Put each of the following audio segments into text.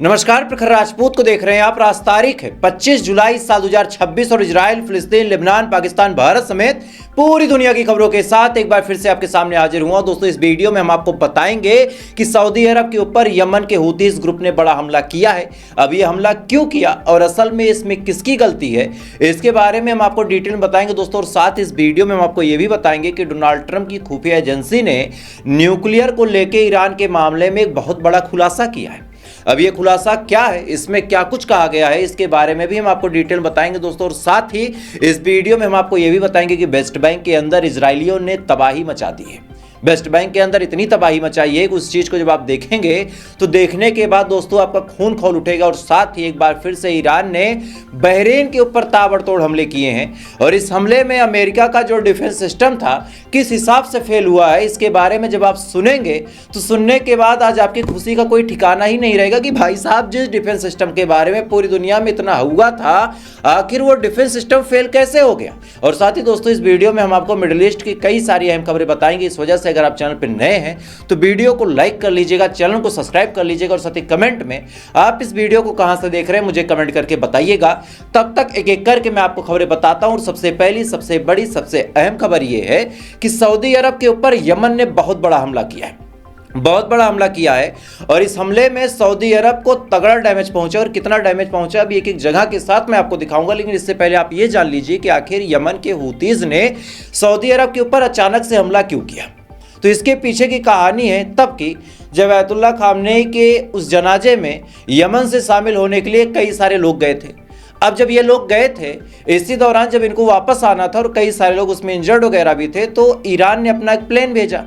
नमस्कार, प्रखर राजपूत को देख रहे हैं आप। आज तारीख है 25 जुलाई साल 2026 और इजराइल, फिलिस्तीन, लेबनान, पाकिस्तान, भारत समेत पूरी दुनिया की खबरों के साथ एक बार फिर से आपके सामने हाजिर हुआ। दोस्तों, इस वीडियो में हम आपको बताएंगे कि सऊदी अरब के ऊपर यमन के हूतीस ग्रुप ने बड़ा हमला किया है। अब ये हमला क्यों किया और असल में इसमें किसकी गलती है, इसके बारे में हम आपको डिटेल में बताएंगे दोस्तों। और साथ इस वीडियो में हम आपको ये भी बताएंगे कि डोनाल्ड ट्रंप की खुफिया एजेंसी ने न्यूक्लियर को लेकर ईरान के मामले में एक बहुत बड़ा खुलासा किया है। अब ये खुलासा क्या है, इसमें क्या कुछ कहा गया है, इसके बारे में भी हम आपको डिटेल बताएंगे दोस्तों। और साथ ही इस वीडियो में हम आपको ये भी बताएंगे कि वेस्ट बैंक के अंदर इजरायलियों ने तबाही मचा दी है। वेस्ट बैंक के अंदर इतनी तबाही मचाई है कि उस चीज़ को जब आप देखेंगे तो देखने के बाद दोस्तों आपका खून खौल उठेगा। और साथ ही एक बार फिर से ईरान ने बहरीन के ऊपर ताबड़तोड़ हमले किए हैं और इस हमले में अमेरिका का जो डिफेंस सिस्टम था किस हिसाब से फेल हुआ है, इसके बारे में जब आप सुनेंगे तो सुनने के बाद आज आपकी खुशी का कोई ठिकाना ही नहीं रहेगा कि भाई साहब जिस डिफेंस सिस्टम के बारे में पूरी दुनिया में इतना हुआ था, आखिर वो डिफेंस सिस्टम फेल कैसे हो गया। और साथ ही दोस्तों इस वीडियो में हम आपको मिडिल ईस्ट की कई सारी अहम खबरें बताएंगे। इस वजह से अगर आप चैनल पर नए हैं तो वीडियो को लाइक कर लीजिएगा, चैनल को सब्सक्राइब कर लीजिएगा और साथ ही कमेंट में आप इस वीडियो को कहां से देख रहे हैं मुझे कमेंट करके बताइएगा। तब तक एक एक करके मैं आपको खबरें बताता हूं। और सबसे पहली, सबसे बड़ी, सबसे अहम खबर यह है कि सऊदी अरब के ऊपर यमन ने बहुत बड़ा हमला किया है, बहुत बड़ा हमला किया है। और इस हमले में सऊदी अरब को तगड़ा डैमेज पहुंचा। और कितना डैमेज पहुंचा अभी एक एक जगह के साथ मैं आपको दिखाऊंगा, लेकिन इससे पहले आप ये जान लीजिए कि आखिर यमन के हूतीज ने सऊदी अरब के ऊपर अचानक से हमला क्यों किया। तो इसके पीछे की कहानी है तब की जब आयतुल्लाह खामनेई के उस जनाजे में यमन से शामिल होने के लिए कई सारे लोग गए थे। अब जब ये लोग गए थे, इसी दौरान जब इनको वापस आना था और कई सारे लोग उसमें इंजर्ड वगैरह भी थे, तो ईरान ने अपना एक प्लेन भेजा।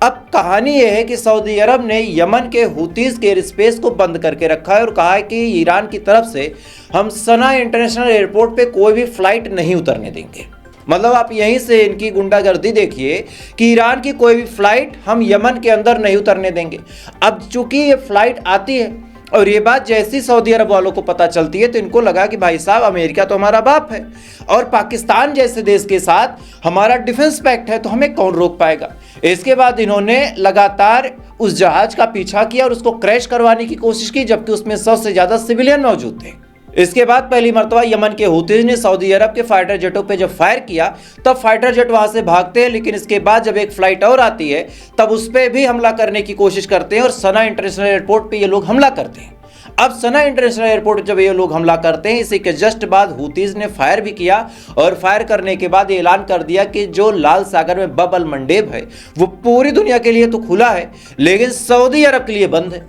अब कहानी यह है कि सऊदी अरब ने यमन के हूतीस के एयर स्पेस को बंद करके रखा है और कहा है कि ईरान की तरफ से हम सना इंटरनेशनल एयरपोर्ट पे कोई भी फ्लाइट नहीं उतरने देंगे। मतलब आप यहीं से इनकी गुंडागर्दी देखिए कि ईरान की कोई भी फ्लाइट हम यमन के अंदर नहीं उतरने देंगे। अब चूंकि ये फ्लाइट आती है और ये बात जैसी सऊदी अरब वालों को पता चलती है तो इनको लगा कि भाई साहब अमेरिका तो हमारा बाप है और पाकिस्तान जैसे देश के साथ हमारा डिफेंस पैक्ट है, तो हमें कौन रोक पाएगा। इसके बाद इन्होंने लगातार उस जहाज का पीछा किया और उसको क्रैश करवाने की कोशिश की, जबकि उसमें 100 से ज़्यादा सिविलियन मौजूद थे। इसके बाद पहली मर्तबा यमन के हूतीज ने सऊदी अरब के फाइटर जेटों पे जब फायर किया तब फाइटर जेट वहां से भागते हैं, लेकिन इसके बाद जब एक फ्लाइट और आती है तब उस पर भी हमला करने की कोशिश करते हैं और सना इंटरनेशनल एयरपोर्ट पे ये लोग हमला करते हैं। अब सना इंटरनेशनल एयरपोर्ट जब ये लोग हमला करते हैं, इसी के जस्ट बाद हूतीज ने फायर भी किया और फायर करने के बाद ये ऐलान कर दिया कि जो लाल सागर में बब अल मंडेब है वो पूरी दुनिया के लिए तो खुला है लेकिन सऊदी अरब के लिए बंद है।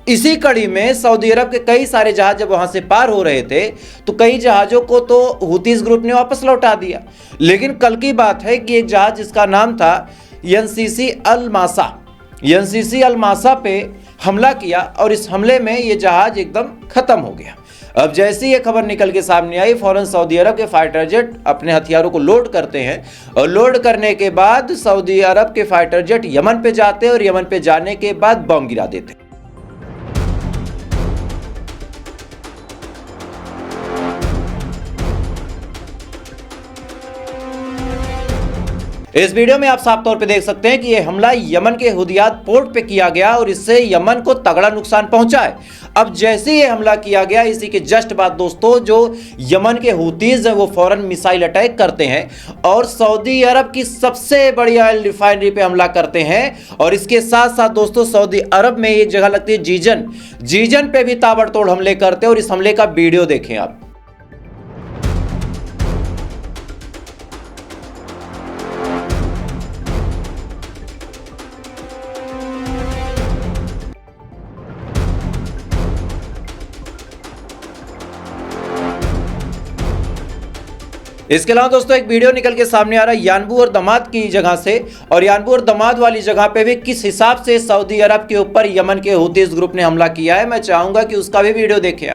इसी कड़ी में सऊदी अरब के कई सारे जहाज जब वहां से पार हो रहे थे तो कई जहाजों को तो हूतीस ग्रुप ने वापस लौटा दिया। लेकिन कल की बात है कि एक जहाज जिसका नाम था एनसीसी अल मासा पे हमला किया और इस हमले में ये जहाज एकदम खत्म हो गया। अब जैसे ये खबर निकल के सामने आई, फौरन सऊदी अरब के फाइटर जेट अपने हथियारों को लोड करते हैं और लोड करने के बाद सऊदी अरब के फाइटर जेट यमन पे जाते हैं और यमन पे जाने के बाद बम गिरा देते हैं। इस वीडियो में आप साफ तौर पे देख सकते हैं कि यह हमला यमन के हुदियात पोर्ट पे किया गया और इससे यमन को तगड़ा नुकसान पहुंचा है। अब जैसे ये हमला किया गया, इसी के जस्ट बाद दोस्तों जो यमन के हूतीज हैं वो फौरन मिसाइल अटैक करते हैं और सऊदी अरब की सबसे बड़ी ऑयल रिफाइनरी पे हमला करते हैं। और इसके साथ साथ दोस्तों सऊदी अरब में एक जगह लगती है जीजन पे भी ताबड़तोड़ हमले करते हैं और इस हमले का वीडियो देखें आप। इसके अलावा दोस्तों एक वीडियो निकल के सामने आ रहा है यानबू और दमाद की जगह से, और यानबू और दमाद वाली जगह पे भी किस हिसाब से सऊदी अरब के ऊपर यमन के हूतीस ग्रुप ने हमला किया है। मैं चाहूंगा कि उसका भी वीडियो देखें।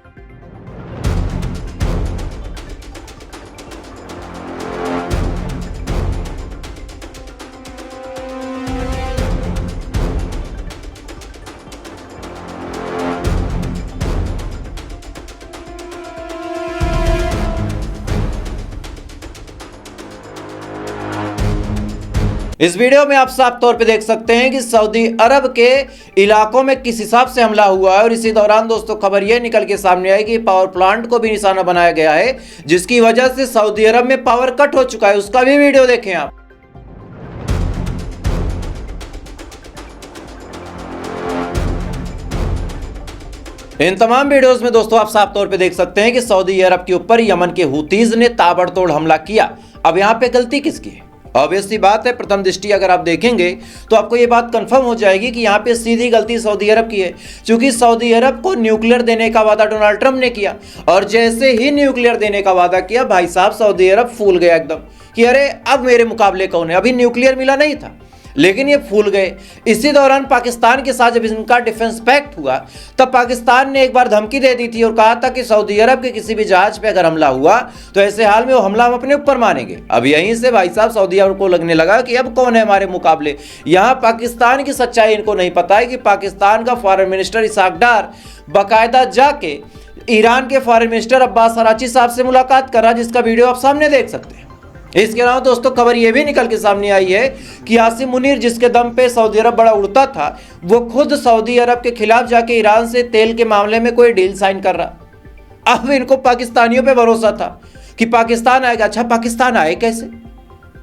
इस वीडियो में आप साफ तौर पे देख सकते हैं कि सऊदी अरब के इलाकों में किस हिसाब से हमला हुआ है और इसी दौरान दोस्तों खबर यह निकल के सामने आई कि पावर प्लांट को भी निशाना बनाया गया है, जिसकी वजह से सऊदी अरब में पावर कट हो चुका है। उसका भी वीडियो देखें आप। इन तमाम वीडियोस में दोस्तों आप साफ तौर पे देख सकते हैं कि सऊदी अरब के ऊपर यमन के हुतीज ने ताबड़तोड़ हमला किया। अब यहां पे गलती किसकी है? ऑब्वियस सी बात है, प्रथम दृष्टि अगर आप देखेंगे तो आपको ये बात कंफर्म हो जाएगी कि यहाँ पे सीधी गलती सऊदी अरब की है, क्योंकि सऊदी अरब को न्यूक्लियर देने का वादा डोनाल्ड ट्रंप ने किया और जैसे ही न्यूक्लियर देने का वादा किया भाई साहब सऊदी अरब फूल गया एकदम कि अरे अब मेरे मुकाबले कौन है। अभी न्यूक्लियर मिला नहीं था लेकिन ये फूल गए। इसी दौरान पाकिस्तान के साथ जब इनका डिफेंस पैक्ट हुआ तब पाकिस्तान ने एक बार धमकी दे दी थी और कहा था कि सऊदी अरब के किसी भी जहाज पे अगर हमला हुआ तो ऐसे हाल में वो हमला हम अपने ऊपर मानेंगे। अब यहीं से भाई साहब सऊदी अरब को लगने लगा कि अब कौन है हमारे मुकाबले। यहाँ पाकिस्तान की सच्चाई इनको नहीं पता है कि पाकिस्तान का फॉरेन मिनिस्टर इसहाक डार बाकायदा जाके ईरान के फॉरेन मिनिस्टर अब्बास अराची साहब से मुलाकात कर रहा, जिसका वीडियो आप सामने देख सकते हैं। इसके अलावा दोस्तों खबर यह भी निकल के सामने आई है कि आसिम मुनीर जिसके दम पे सऊदी अरब बड़ा उड़ता था, वो खुद सऊदी अरब के खिलाफ जाके ईरान से तेल के मामले में कोई डील साइन कर रहा। अब इनको पाकिस्तानियों पे भरोसा था कि पाकिस्तान आएगा। अच्छा पाकिस्तान आए कैसे?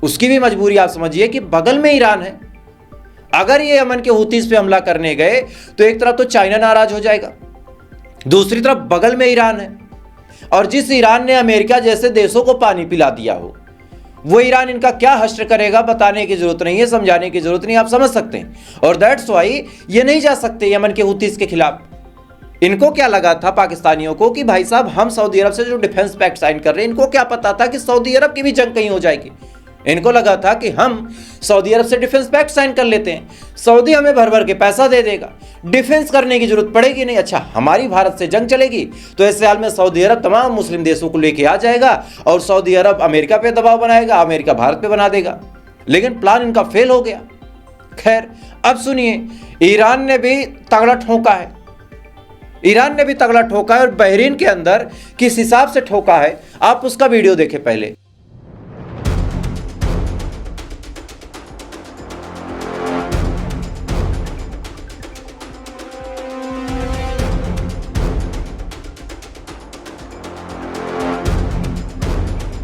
उसकी भी मजबूरी आप समझिए कि बगल में ईरान है। अगर ये यमन के हुतीज पे हमला करने गए तो एक तरफ तो चाइना नाराज हो जाएगा, दूसरी तरफ बगल में ईरान है और जिस ईरान ने अमेरिका जैसे देशों को पानी पिला दिया हो वो ईरान इनका क्या हश्र करेगा बताने की जरूरत नहीं है, समझाने की जरूरत नहीं, आप समझ सकते हैं। और दैट्स वाई ये नहीं जा सकते यमन के हुतीज के खिलाफ। इनको क्या लगा था पाकिस्तानियों को कि भाई साहब हम सऊदी अरब से जो डिफेंस पैक्ट साइन कर रहे हैं, इनको क्या पता था कि सऊदी अरब की भी जंग कहीं हो जाएगी। इनको लगा था कि हम सऊदी अरब से डिफेंस पैक्ट साइन कर लेते हैं, सऊदी हमें भर भर के पैसा दे देगा, डिफेंस करने की जरूरत पड़ेगी नहीं। अच्छा हमारी भारत से जंग चलेगी तो ऐसे हाल में सऊदी अरब तमाम मुस्लिम देशों को लेके आ जाएगा और सऊदी अरब अमेरिका पे दबाव बनाएगा, अमेरिका भारत पे बना देगा। लेकिन प्लान इनका फेल हो गया। खैर अब सुनिए, ईरान ने भी तगड़ा ठोका है। ईरान ने भी तगड़ा ठोका है और बहरीन के अंदर किस हिसाब से ठोका है आप उसका वीडियो देखें पहले।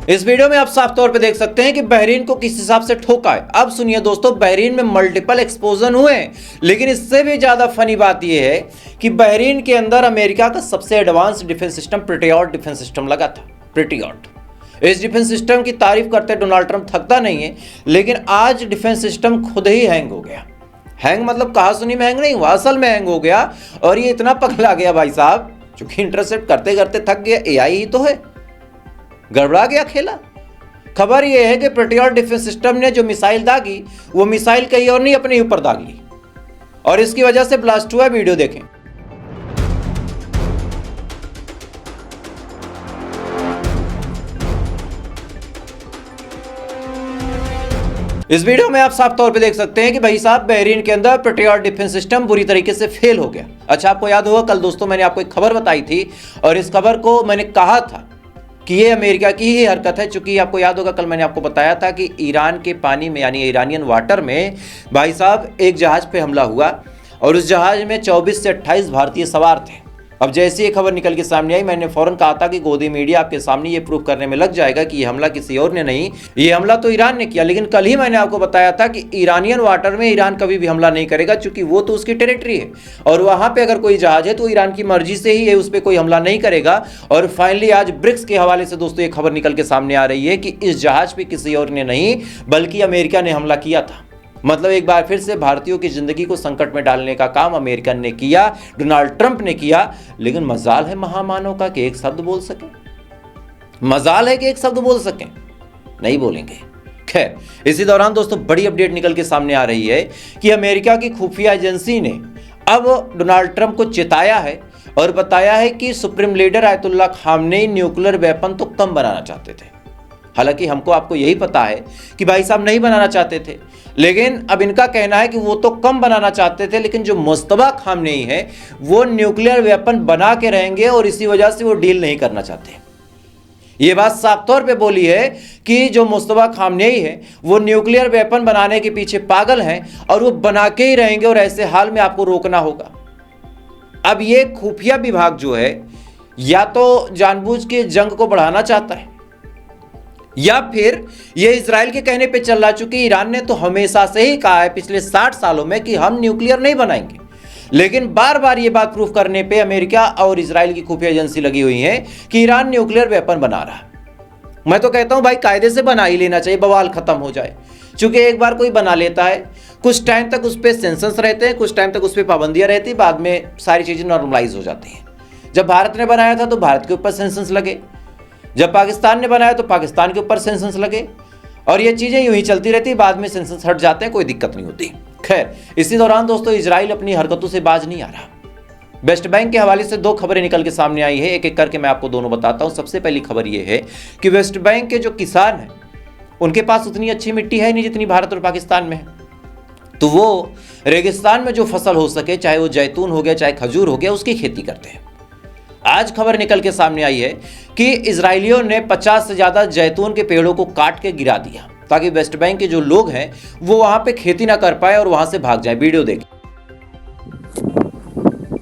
इस वीडियो में आप साफ तौर पे देख सकते हैं कि बहरीन को किस हिसाब से ठोका है। अब सुनिए दोस्तों, बहरीन में मल्टीपल एक्सप्लोजन हुए हैं, लेकिन इससे भी ज्यादा फनी बात यह है कि बहरीन के अंदर अमेरिका का सबसे advance defence system patriot defence system लगा था। पेट्रियट इस डिफेंस सिस्टम की तारीफ करते डोनाल्ड ट्रंप थकता नहीं है, लेकिन आज डिफेंस सिस्टम खुद ही हैंग हो गया। हैंग मतलब कहा सुनी में हैंग नहीं हुआ, असल में हैंग हो गया। और ये इतना पगला गया भाई साहब, चूंकि इंटरसेप्ट करते करते थक गया। एआई ही तो है, गड़बड़ा गया खेला। खबर यह है कि पेट्रियट डिफेंस सिस्टम ने जो मिसाइल दागी वो मिसाइल कहीं और नहीं अपने ऊपर दाग ली और इसकी वजह से ब्लास्ट हुआ। वीडियो देखें। इस वीडियो में आप साफ तौर पे देख सकते हैं कि भाई साहब बहरीन के अंदर पेट्रियट डिफेंस सिस्टम बुरी तरीके से फेल हो गया। अच्छा आपको याद होगा कल दोस्तों मैंने आपको एक खबर बताई थी और इस खबर को मैंने कहा था कि ये अमेरिका की ही हरकत है। चूंकि आपको याद होगा कल मैंने आपको बताया था कि ईरान के पानी में यानी ईरानियन वाटर में भाई साहब एक जहाज पे हमला हुआ और उस जहाज में 24 से 28 भारतीय सवार थे। अब जैसे ये खबर निकल के सामने आई मैंने फौरन कहा था कि गोदी मीडिया आपके सामने ये प्रूफ करने में लग जाएगा कि ये हमला किसी और ने नहीं, ये हमला तो ईरान ने किया। लेकिन कल ही मैंने आपको बताया था कि ईरानियन वाटर में ईरान कभी भी हमला नहीं करेगा, क्योंकि वो तो उसकी टेरिटरी है और वहां पे अगर कोई जहाज है तो ईरान की मर्जी से ही है, उस पर कोई हमला नहीं करेगा। और फाइनली आज ब्रिक्स के हवाले से दोस्तों ये खबर निकल के सामने आ रही है कि इस जहाज पे किसी और ने नहीं बल्कि अमेरिका ने हमला किया था। मतलब एक बार फिर से भारतीयों की जिंदगी को संकट में डालने का काम अमेरिकन ने किया, डोनाल्ड ट्रंप ने किया। लेकिन मजाल है महामानव का कि एक शब्द बोल सके, मजाल है कि एक शब्द बोल सके, नहीं बोलेंगे। खैर इसी दौरान दोस्तों बड़ी अपडेट निकल के सामने आ रही है कि अमेरिका की खुफिया एजेंसी ने अब डोनाल्ड ट्रंप को चेताया है और बताया है कि supreme leader Ayatollah Khamenei nuclear weapon तो कम बनाना चाहते थे। हालांकि हमको आपको यही पता है कि भाई साहब नहीं बनाना चाहते थे, लेकिन अब इनका कहना है कि वो तो कम बनाना चाहते थे, लेकिन जो मुस्तफा खामनेई है वो न्यूक्लियर वेपन बना के रहेंगे और इसी वजह से वो डील नहीं करना चाहते। ये बात साफ तौर पे बोली है कि जो मुस्तफा खामनेई है वो न्यूक्लियर वेपन बनाने के पीछे पागल हैं और वो बना के ही रहेंगे और ऐसे हाल में आपको रोकना होगा। अब ये खुफिया विभाग जो है या तो जानबूझ के जंग को बढ़ाना चाहता है या फिर ये इजराइल के कहने पे चल रहा, चूंकि ईरान ने तो हमेशा से ही कहा है पिछले 60 सालों में कि हम न्यूक्लियर नहीं बनाएंगे, लेकिन बार बार ये बात प्रूफ करने पे अमेरिका और इजराइल की खुफिया एजेंसी लगी हुई है कि ईरान न्यूक्लियर वेपन बना रहा है। मैं तो कहता हूं भाई कायदे से बना ही लेना चाहिए, बवाल खत्म हो जाए। चूंकि एक बार कोई बना लेता है, कुछ टाइम तक उस पर सेंसर्स रहते हैं, कुछ टाइम तक उस पर पाबंदियां रहती है, बाद में सारी चीजें नॉर्मलाइज हो जाती हैं। जब भारत ने बनाया था तो भारत के ऊपर सेंसर्स लगे, जब पाकिस्तान ने बनाया तो पाकिस्तान के ऊपर सेंसर्स लगे, और ये चीजें यूं ही चलती रहती, बाद में सेंसर्स हट जाते हैं, कोई दिक्कत नहीं होती। खैर, इसी दौरान दोस्तों इजराइल अपनी हरकतों से बाज नहीं आ रहा। वेस्ट बैंक के हवाले से 2 खबरें निकल के सामने आई है, एक एक करके मैं आपको दोनों बताता हूं। सबसे पहली खबर यह है कि वेस्ट बैंक के जो किसान हैं उनके पास उतनी अच्छी मिट्टी है नहीं जितनी भारत और पाकिस्तान में है, तो वो रेगिस्तान में जो फसल हो सके, चाहे वो जैतून हो गया चाहे खजूर हो गया, उसकी खेती करते हैं। आज खबर निकल के सामने आई है कि इजरायलियों ने 50 से ज्यादा जैतून के पेड़ों को काट के गिरा दिया ताकि वेस्ट बैंक के जो लोग हैं वो वहां पे खेती ना कर पाए और वहां से भाग जाए। वीडियो देखें।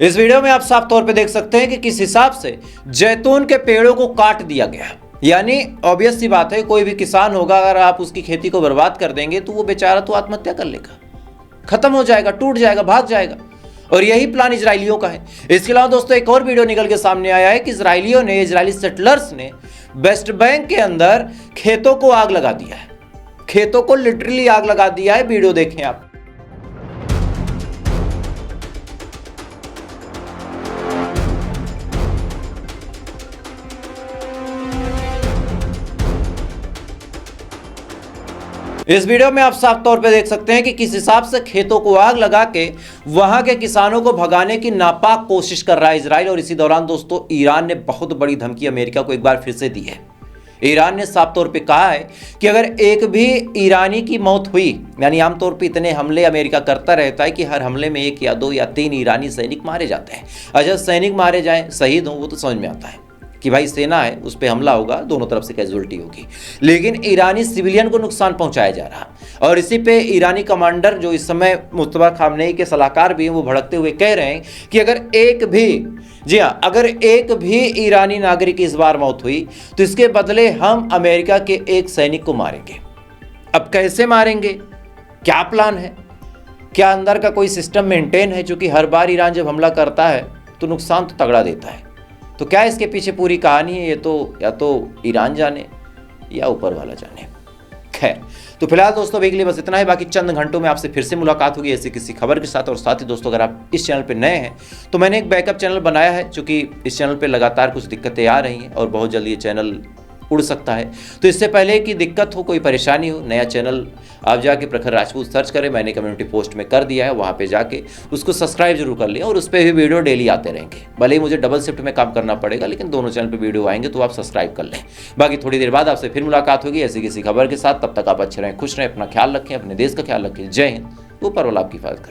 इस वीडियो में आप साफ तौर पे देख सकते हैं कि किस हिसाब से जैतून के पेड़ों को काट दिया गया। यानी ऑब्वियस सी बात है, कोई भी किसान होगा अगर आप उसकी खेती को बर्बाद कर देंगे तो वो बेचारा तो आत्महत्या कर लेगा, खत्म हो जाएगा, टूट जाएगा, भाग जाएगा। और यही प्लान इजरायलियों का है। इसके अलावा दोस्तों एक और वीडियो निकल के सामने आया है कि इजरायलियों ने, इजरायली सेटलर्स ने वेस्ट बैंक के अंदर खेतों को आग लगा दिया है, खेतों को लिटरली आग लगा दिया है। वीडियो देखें आप। इस वीडियो में आप साफ तौर पे देख सकते हैं कि किस हिसाब से खेतों को आग लगा के वहां के किसानों को भगाने की नापाक कोशिश कर रहा है इजराइल। और इसी दौरान दोस्तों ईरान ने बहुत बड़ी धमकी अमेरिका को एक बार फिर से दी है। ईरान ने साफ तौर पे कहा है कि अगर एक भी ईरानी की मौत हुई, यानी आमतौर पे इतने हमले अमेरिका करता रहता है कि हर हमले में 1 या 2 या 3 ईरानी सैनिक मारे जाते हैं। अच्छा, सैनिक मारे जाएं, शहीद हों, वो तो समझ में आता है कि भाई सेना है, उस पर हमला होगा, दोनों तरफ से कैजुअलिटी होगी, लेकिन ईरानी सिविलियन को नुकसान पहुंचाया जा रहा। और इसी पे ईरानी कमांडर जो इस समय मुस्तफा खामनेई के सलाहकार भी हैं, वो भड़कते हुए कह रहे हैं कि अगर एक भी, जी हाँ, अगर एक भी ईरानी नागरिक की इस बार मौत हुई तो इसके बदले हम अमेरिका के एक सैनिक को मारेंगे। अब कैसे मारेंगे, क्या प्लान है, क्या अंदर का कोई सिस्टम मेंटेन है? चूंकि हर बार ईरान जब हमला करता है तो नुकसान तो तगड़ा देता है। तो क्या इसके पीछे पूरी कहानी है, ये तो या तो ईरान जाने या ऊपर वाला जाने। खैर, तो फिलहाल दोस्तों अभी के लिए बस इतना है। बाकी चंद घंटों में आपसे फिर से मुलाकात होगी ऐसी किसी खबर के साथ। और साथ ही दोस्तों अगर आप इस चैनल पे नए हैं तो मैंने एक बैकअप चैनल बनाया है, चूंकि इस चैनल पे लगातार कुछ दिक्कतें आ रही हैं और बहुत जल्दी ये चैनल उड़ सकता है। तो इससे पहले कि दिक्कत हो, कोई परेशानी हो, नया चैनल आप जाके प्रखर राजपूत सर्च करें, मैंने कम्युनिटी पोस्ट में कर दिया है, वहाँ पे जाके उसको सब्सक्राइब जरूर कर लें और उस पर भी वीडियो डेली आते रहेंगे। भले ही मुझे डबल शिफ्ट में काम करना पड़ेगा, लेकिन दोनों चैनल पे वीडियो आएंगे तो आप सब्सक्राइब कर लें। बाकी थोड़ी देर बाद आपसे फिर मुलाकात होगी ऐसी किसी खबर के साथ। तब तक आप अच्छे रहें, खुश रहें, अपना ख्याल रखें, अपने देश का ख्याल रखें। जय हिंद, ऊपर वाला आपकी हिफाजत करें।